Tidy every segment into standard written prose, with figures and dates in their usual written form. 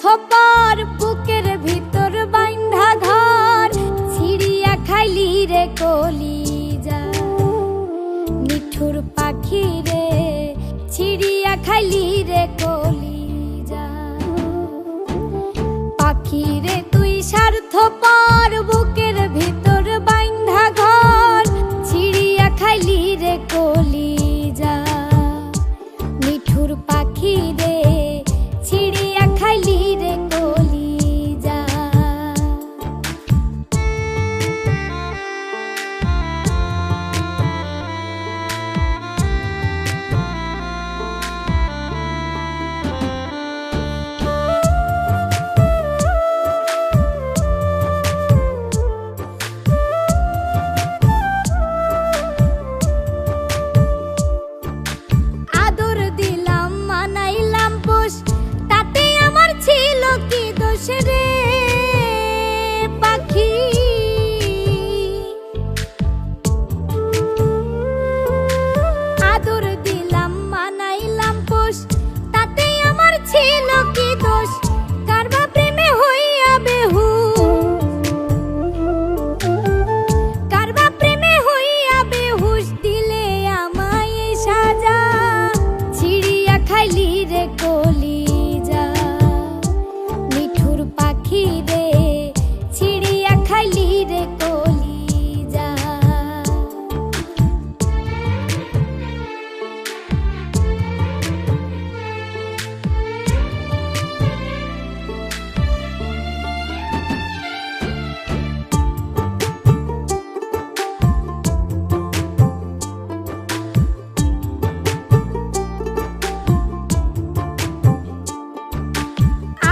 স্বার্থপর বুকের ভিতর বাইন্ধা ঘর ছিড়িয়া খাইলি রে কলিজা নিঠুর পাখি রে ছিড়িয়া খাইলি রে কলিজা পাখি রে তুই স্বার্থপর বুকের ভিতর বাইন্ধা ঘর ছিড়িয়া খাইলি রে কলিজা নিঠুর পাখি রে ছিড়িয়া খাইলি রে কলিজা আদর দিলাম মানাইলাম পোষ তাতে আমার ছিল কি দোষ রে পাখি আদর দিলাম মানাইলাম পোষ তাতে আমার ছিল কি দোষ কারবা প্রেমে হইয়া বেহুশ কারবা প্রেমে হইয়া বেহুশ দিলে আমায় এই সাজা ছিড়িয়া খাইলি রে কলিজা নিঠুর পাখি রে ছিড়িয়া খাইলি রে কলিজা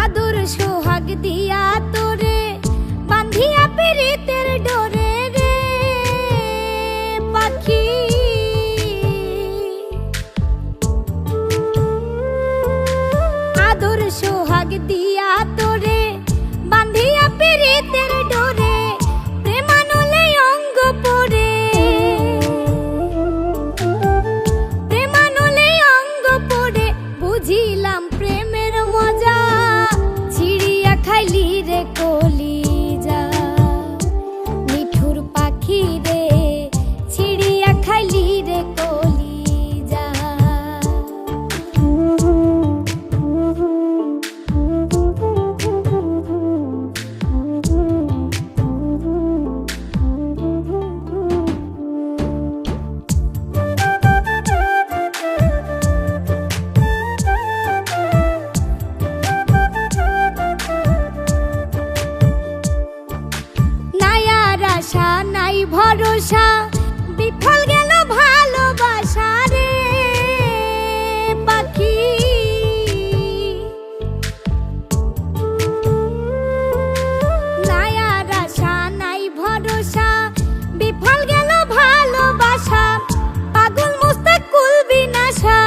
আদর সোহাগ দিয়া তোরে বান্ধিয়া পিরিতের ডোরে রে পাখি আদর সোহাগ দিয়া তোরে বান্ধিয়া পিরিতের ডোরে প্রেমানলে অঙ্গ পড়ে প্রেমানলে অঙ্গ পড়ে বুঝিলাম প্রেমের মজা ছিড়িয়া খাইলি রে কলিজা নিঠুর পাখি রে ছিড়িয়া খাইলি রে কলিজা নাই আর আশা নাই ভরসা বিফল গেল ভালোবাসা রে পাখি নাই আর আশা নাই ভরসা বিফল গেল ভালোবাসা পাগল মুস্তাকুল বিনাশা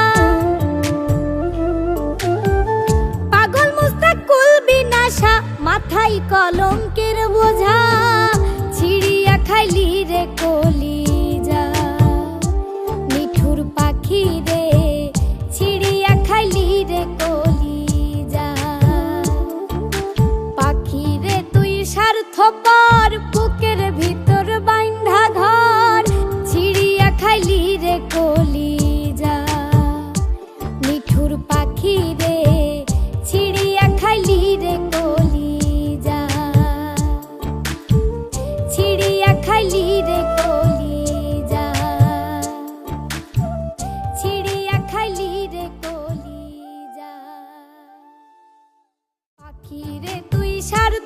পাগল মুস্তাকুল বিনাশা মাথায় কলঙ্কের বোঝা ছিড়িয়া খাইলি রে কলিজা নিঠুর পাখি রে ছিড়িয়া খাইলি রে কলিজা পাখি রে তুই স্বার্থপর বুকের ভিতর বাইন্ধা ঘর ছিড়িয়া খাইলি রে কলিজা নিঠুর পাখি রে ছিড়িয়া খাইলি রে কলিজা ছিড়িয়া খাইলি রে কলিজা ছিড়িয়া খাইলি রে কলিজা পাখি রে তুই স্বার্থ